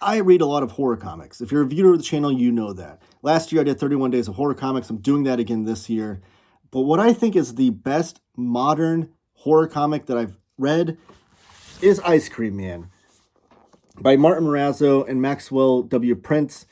I read a lot of horror comics. If you're a viewer of the channel, you know that. Last year I did 31 days of horror comics. I'm doing that again this year. But what I think is the best modern horror comic that I've read is Ice Cream Man by Martin Morazzo and Maxwell W. Prince.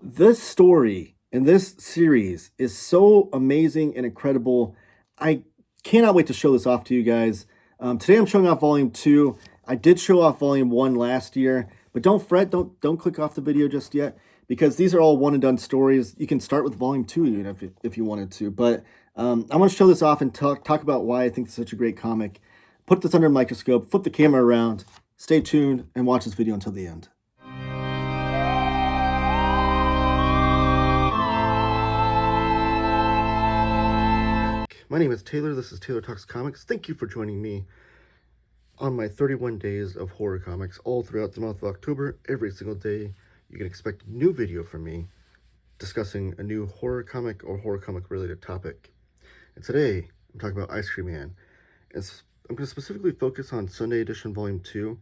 This story in this series is so amazing and incredible. I cannot wait to show this off to you guys. Today I'm showing off Volume 2. I did show off Volume 1 last year, but don't fret, don't click off the video just yet, because these are all one and done stories. You can start with Volume 2 even if you wanted to, but I want to show this off and talk about why I think it's such a great comic. Put this under a microscope, flip the camera around, stay tuned, and watch this video until the end. My name is Taylor. This is Taylor Talks Comics. Thank you for joining me on my 31 days of horror comics all throughout the month of October. Every single day, you can expect a new video from me discussing a new horror comic or horror comic related topic. And today, I'm talking about Ice Cream Man. I'm going to specifically focus on Sundae Edition Volume 2.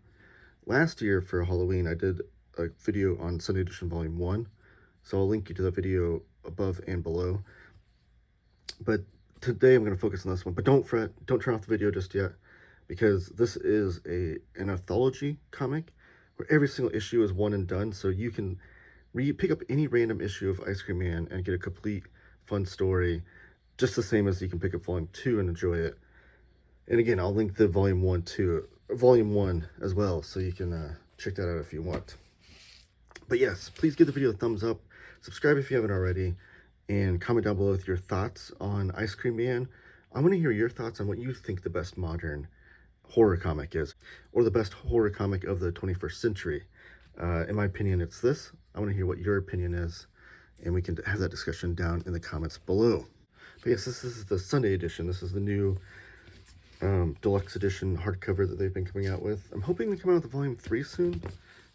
Last year for Halloween, I did a video on Sundae Edition Volume 1. So I'll link you to the video above and below. But today I'm going to focus on this one. But don't fret, don't turn off the video just yet, because this is an anthology comic where every single issue is one and done. So you can pick up any random issue of Ice Cream Man and get a complete fun story, just the same as you can pick up Volume 2 and enjoy it. And again, I'll link the Volume 1 as well, so you can check that out if you want. But yes, please give the video a thumbs up, subscribe if you haven't already, and comment down below with your thoughts on Ice Cream Man. I want to hear your thoughts on what you think the best modern horror comic is, or the best horror comic of the 21st century. In my opinion, it's this. I want to hear what your opinion is, and we can have that discussion down in the comments below. But yes, this is the Sundae edition. This is the new deluxe edition hardcover that they've been coming out with. I'm hoping to come out with Volume 3 soon,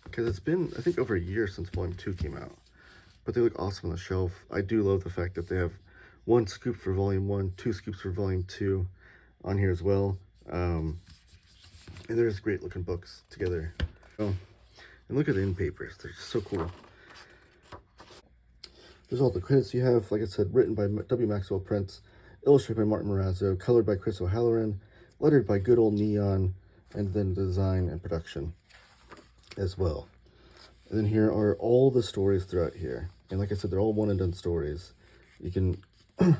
because it's been, I think, over a year since Volume 2 came out. But they look awesome on the shelf. I do love the fact that they have 1 scoop for Volume 1, 2 scoops for Volume 2 on here as well. And there's great looking books together. Oh, and look at the end papers. They're so cool. There's all the credits you have. Like I said, written by W. Maxwell Prince, illustrated by Martin Morazzo, colored by Chris O'Halloran, lettered by Good Old Neon, and then design and production as well. And then here are all the stories throughout here. And like I said, they're all one and done stories. You can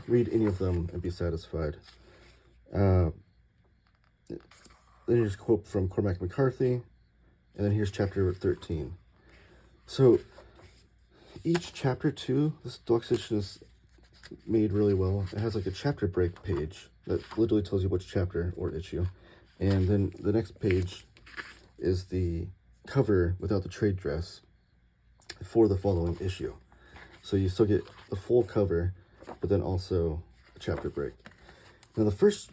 read any of them and be satisfied. Then here's a quote from Cormac McCarthy, and then here's chapter 13. So each chapter too, this deluxe edition is made really well. It has like a chapter break page that literally tells you which chapter or issue, and then the next page is the cover without the trade dress for the following issue. So you still get the full cover, but then also a chapter break. Now the first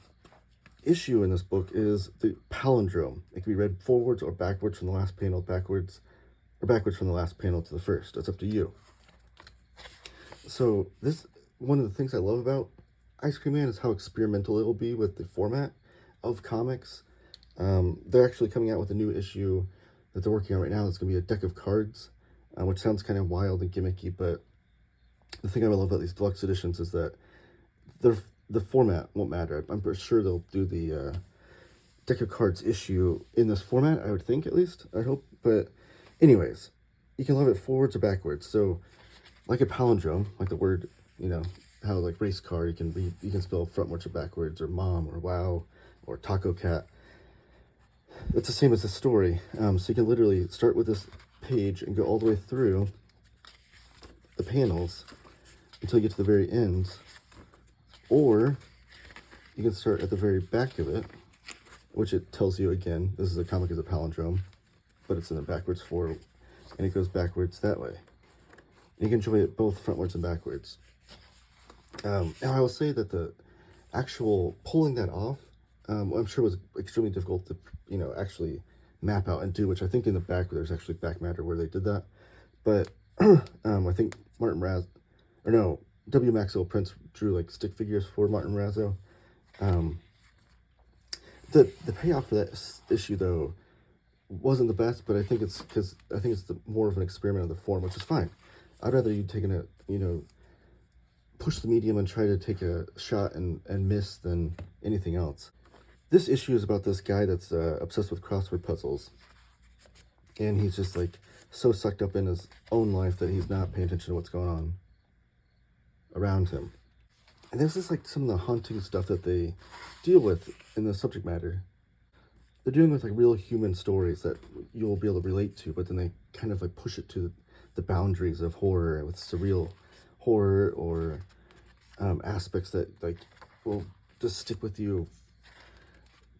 issue in this book is the palindrome. It can be read forwards or backwards from the last panel backwards, or backwards from the last panel to the first. It's up to you. So this, one of the things I love about Ice Cream Man is how experimental it will be with the format of comics. They're actually coming out with a new issue that they're working on right now. It's going to be a deck of cards, which sounds kind of wild and gimmicky, but the thing I love about these deluxe editions is that the format won't matter. I'm sure they'll do the deck of cards issue in this format, I would think, at least. I hope. But anyways, you can love it forwards or backwards. So like a palindrome, like the word, you know, how like race car, you can spell frontwards or backwards, or mom, or wow, or taco cat. It's the same as the story. So you can literally start with this page and go all the way through the panels until you get to the very end. Or you can start at the very back of it, which it tells you again, this is a comic as a palindrome, but it's in the backwards form, and it goes backwards that way. And you can enjoy it both frontwards and backwards. Now I will say that the actual pulling that off, I'm sure was extremely difficult to, you know, actually map out and do, which I think in the back there's actually back matter where they did that. But I think W. Maxwell Prince drew like stick figures for Martin Morazzo. The payoff for that issue though wasn't the best, but I think it's because I think it's more of an experiment of the form, which is fine. I'd rather you taking a, push the medium and try to take a shot and miss than anything else. This issue is about this guy that's obsessed with crossword puzzles, and he's just like so sucked up in his own life that he's not paying attention to what's going on around him. And this is like some of the haunting stuff that they deal with in the subject matter. They're dealing with like real human stories that you'll be able to relate to, but then they kind of like push it to the boundaries of horror with surreal horror or aspects that like will just stick with you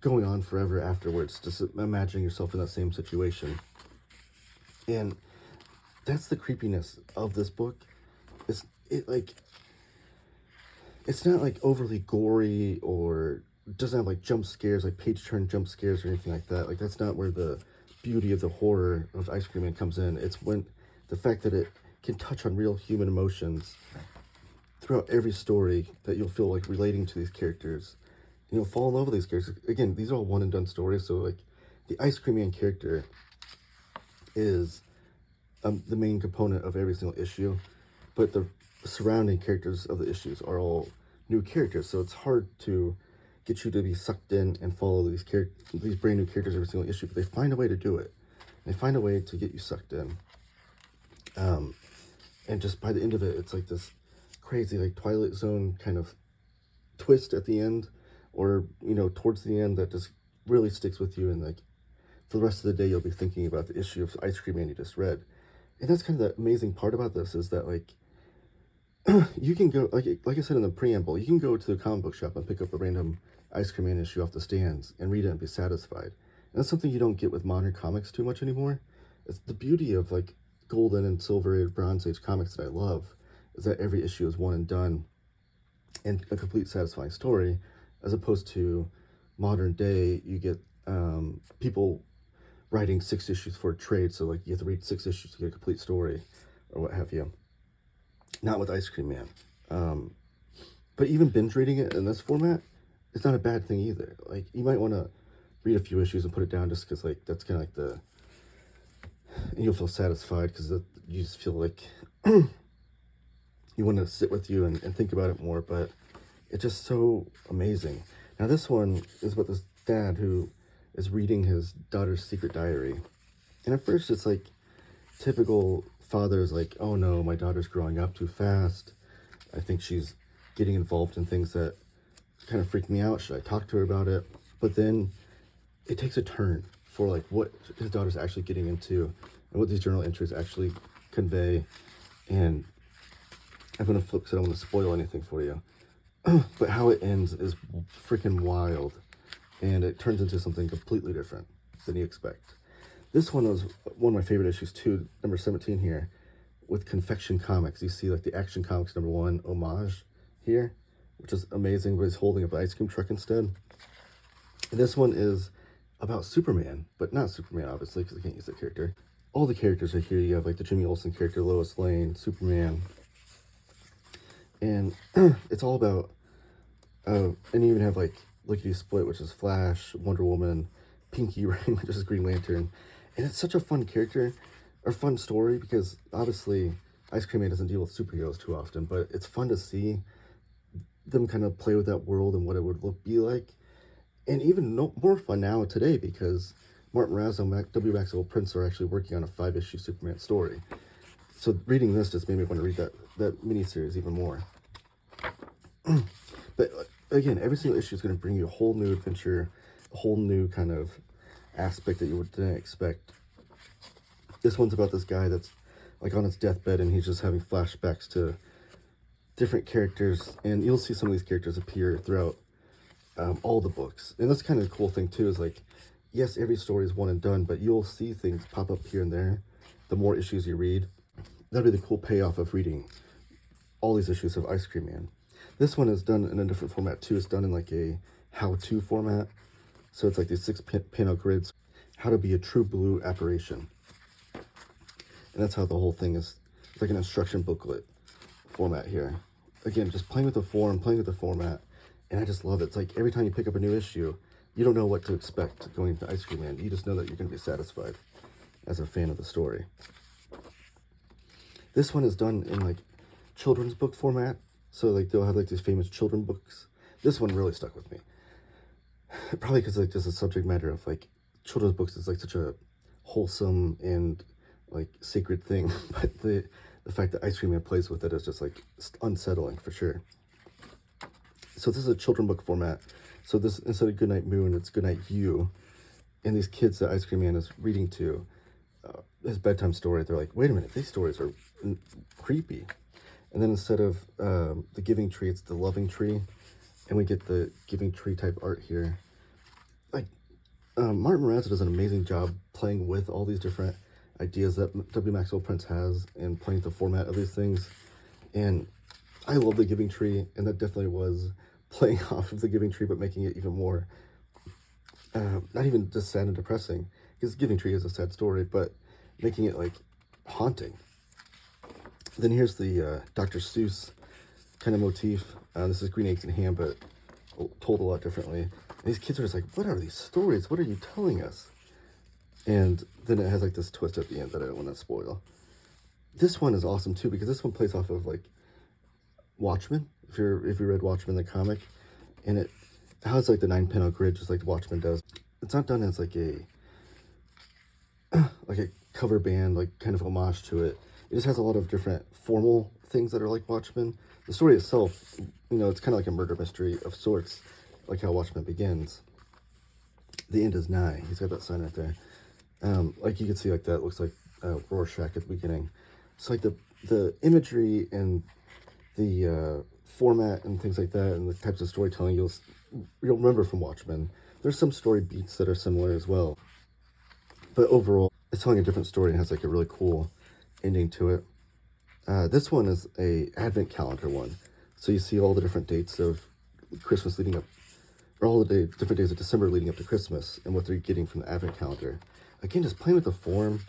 going on forever afterwards, just imagining yourself in that same situation. And that's the creepiness of this book. It's not like overly gory or doesn't have like jump scares, like page turn jump scares or anything like that. Like that's not where the beauty of the horror of Ice Cream Man comes in. It's when the fact that it can touch on real human emotions throughout every story, that you'll feel like relating to these characters. And you'll fall in love with these characters. Again, these are all one and done stories. So like the Ice Cream Man character is the main component of every single issue, but the surrounding characters of the issues are all new characters. So it's hard to get you to be sucked in and follow these brand new characters every single issue, but they find a way to do it. They find a way to get you sucked in. And just by the end of it, it's like this crazy, like Twilight Zone kind of twist at the end, or, towards the end that just really sticks with you. And like for the rest of the day, you'll be thinking about the issue of Ice Cream Man you just read. And that's kind of the amazing part about this, is that like, you can go, like I said in the preamble, you can go to the comic book shop and pick up a random Ice Cream Man issue off the stands and read it and be satisfied. And that's something you don't get with modern comics too much anymore. It's the beauty of like Golden and Silver Age, Bronze Age comics that I love, is that every issue is one and done and a complete satisfying story, as opposed to modern day, you get people writing 6 issues for a trade, so like you have to read 6 issues to get a complete story or what have you. Not with Ice Cream Man. But even binge reading it in this format is not a bad thing either. Like, you might want to read a few issues and put it down just because, like, that's kind of like and you'll feel satisfied because you just feel like you want to sit with you and think about it more, but it's just so amazing. Now, this one is about this dad who is reading his daughter's secret diary. And at first, it's like typical father's like, oh no, my daughter's growing up too fast. I think she's getting involved in things that kind of freak me out. Should I talk to her about it? But then it takes a turn for like what his daughter's actually getting into and what these journal entries actually convey. And I'm going to flip because I don't want to spoil anything for you. But how it ends is freaking wild. And it turns into something completely different than you expect. This one was one of my favorite issues too, number 17 here, with Confection Comics. You see like the Action Comics number 1 homage here, which is amazing, but he's holding up an ice cream truck instead. And this one is about Superman, but not Superman, obviously, because I can't use that character. All the characters are here. You have like the Jimmy Olsen character, Lois Lane, Superman. And it's all about, and you even have like Lickety Split, which is Flash, Wonder Woman, Pinky Ring, which is Green Lantern. And it's such a fun character, or fun story, because obviously Ice Cream Man doesn't deal with superheroes too often, but it's fun to see them kind of play with that world and what it would be like. And even more fun now today, because Martin Morazzo and W. Maxwell Prince are actually working on a 5-issue Superman story. So reading this just made me want to read that miniseries even more. But again, every single issue is going to bring you a whole new adventure, a whole new kind of aspect that you didn't expect. This one's about this guy that's like on his deathbed and he's just having flashbacks to different characters, and you'll see some of these characters appear throughout all the books. And that's kind of the cool thing too, is like, yes, every story is one and done, but you'll see things pop up here and there the more issues you read. That'll be the cool payoff of reading all these issues of Ice Cream Man. This one is done in a different format too. It's done in like a how-to format. So it's like these 6-panel grids, how to be a true blue apparition. And that's how the whole thing is. It's like an instruction booklet format here. Again, just playing with the form, playing with the format, and I just love it. It's like every time you pick up a new issue, you don't know what to expect going to Ice Cream Man. You just know that you're going to be satisfied as a fan of the story. This one is done in like children's book format. So like they'll have like these famous children books. This one really stuck with me. Probably because like just the subject matter of like children's books is like such a wholesome and like sacred thing. But the fact that Ice Cream Man plays with it is just like unsettling for sure. So this is a children book format. So this, instead of Goodnight Moon, it's Goodnight You. And these kids that Ice Cream Man is reading to, his bedtime story, they're like, wait a minute, these stories are creepy. And then instead of the Giving Tree, it's the Loving Tree. And we get the Giving Tree type art here. Like, Martin Morazzo does an amazing job playing with all these different ideas that W. Maxwell Prince has and playing with the format of these things. And I love the Giving Tree, and that definitely was playing off of the Giving Tree, but making it even more, not even just sad and depressing, because Giving Tree is a sad story, but making it like haunting. Then here's the Dr. Seuss kind of motif. This is Green Eggs and Ham, but told a lot differently. And these kids are just like, what are these stories? What are you telling us? And then it has like this twist at the end that I don't want to spoil. This one is awesome too, because this one plays off of like Watchmen. If you read Watchmen, the comic, and it has like the 9-panel grid just like Watchmen does. It's not done as like a cover band, like kind of homage to it. It just has a lot of different formal things that are like Watchmen. The story itself, you know, it's kind of like a murder mystery of sorts, like how Watchmen begins. The end is nigh. He's got that sign right there. Like you can see, like that looks like Rorschach at the beginning. So like the imagery and the format and things like that, and the types of storytelling you'll remember from Watchmen. There's some story beats that are similar as well, but overall, it's telling a different story and has like a really cool ending to it. This one is a advent calendar one, so you see all the different dates of Christmas leading up, or all the different days of December leading up to Christmas, and what they're getting from the advent calendar. Again, just playing with the form.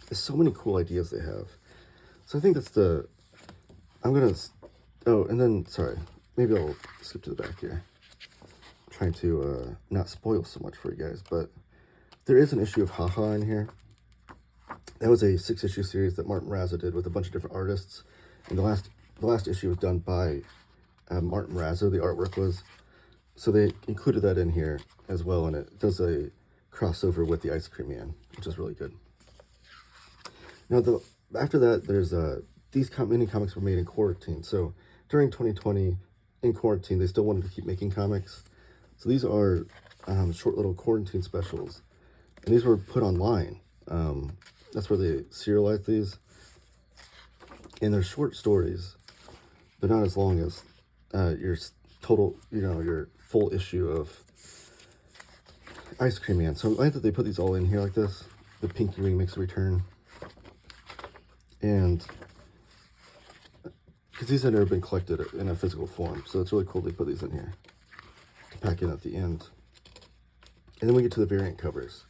There's so many cool ideas they have. So I think that's oh, and then, sorry, maybe I'll skip to the back here. I'm trying to not spoil so much for you guys, but there is an issue of Haha in here. That was a 6-issue series that Martin Morazzo did with a bunch of different artists. And the last issue was done by Martin Morazzo, the artwork was. So they included that in here as well, and it does a crossover with the Ice Cream Man, which is really good. Now, after that, there's these mini comics were made in quarantine. So during 2020, in quarantine, they still wanted to keep making comics. So these are short little quarantine specials. And these were put online. That's where they serialized these. And they're short stories, but not as long as your total, your full issue of Ice Cream Man. So I'm glad that they put these all in here like this. The Pinky Ring makes a return. And because these had never been collected in a physical form, so it's really cool they put these in here to pack in at the end. And then we get to the variant covers,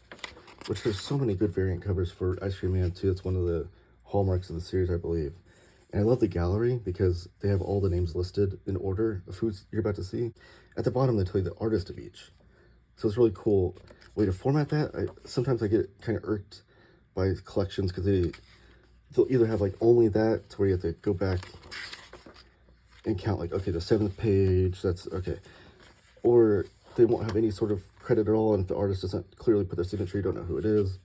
which there's so many good variant covers for Ice Cream Man too. It's one of the hallmarks of the series, I believe. And I love the gallery because they have all the names listed in order of who you're about to see. At the bottom, they tell you the artist of each. So it's a really cool way to format that. Sometimes I get kind of irked by collections because they'll either have like only that to where you have to go back and count like, okay, the 7th page, that's okay. Or they won't have any sort of credit at all, and if the artist doesn't clearly put their signature, you don't know who it is.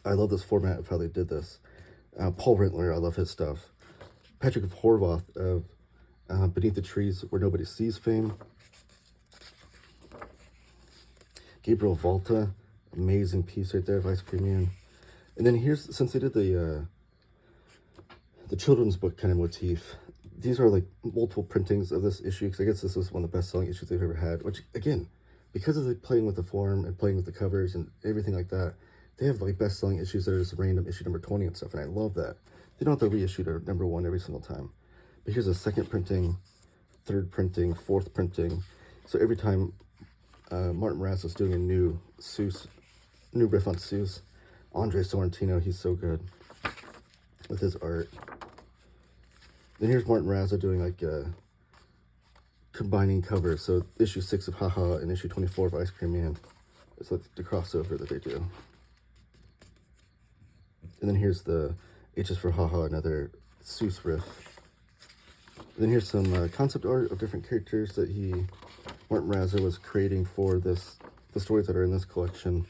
I love this format of how they did this. Paul Rentler, I love his stuff. Patrick Horvath of Beneath the Trees Where Nobody Sees fame. Gabriel Volta, amazing piece right there of Ice Cream Man. And then here's, since they did the children's book kind of motif, these are like multiple printings of this issue, because I guess this was one of the best-selling issues they've ever had, which, again, because of the playing with the form and playing with the covers and everything like that, they have like best-selling issues that are just random issue number 20 and stuff, and I love that. They don't have to reissue their number 1 every single time. But here's a 2nd printing, 3rd printing, 4th printing. So every time Martin Morazzo's doing a new riff on Seuss, Andre Sorrentino, he's so good with his art. Then here's Martin Morazzo doing like combining covers. So issue 6 of Haha and issue 24 of Ice Cream Man. It's like the crossover that they do. And then here's the H's for Haha, another Seuss riff. And then here's some concept art of different characters that Martin Morazzo was creating for the stories that are in this collection.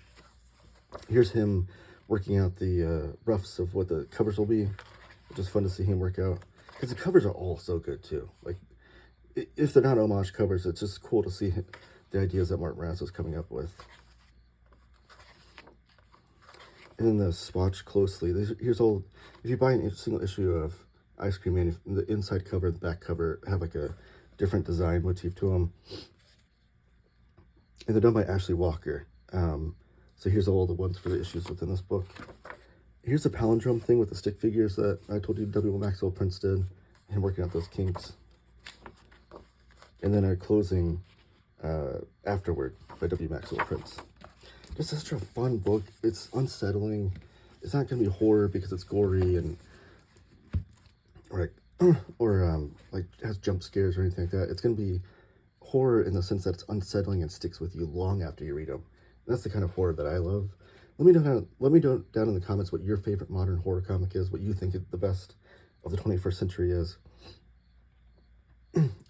Here's him working out the roughs of what the covers will be, which is fun to see him work out. Because the covers are all so good too. Like, if they're not homage covers, it's just cool to see the ideas that Martin Morazzo is coming up with. And then the swatch closely. Here's all. If you buy a single issue of Ice Cream Man, the inside cover and the back cover have like a different design motif to them. And they're done by Ashley Walker. So here's all the ones for the issues within this book. Here's the palindrome thing with the stick figures that I told you W. Maxwell prints did, and working out those kinks. And then our closing afterward by W. Maxwell prints. It's such a fun book. It's unsettling. It's not going to be horror because it's gory and like has jump scares or anything like that. It's going to be horror in the sense that it's unsettling and sticks with you long after you read them. And that's the kind of horror that I love. Let me know down in the comments what your favorite modern horror comic is, what you think the best of the 21st century is.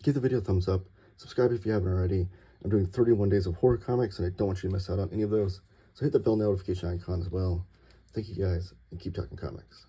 Give the video a thumbs up. Subscribe if you haven't already. I'm doing 31 days of horror comics, and I don't want you to miss out on any of those. So hit the bell notification icon as well. Thank you guys, and keep talking comics.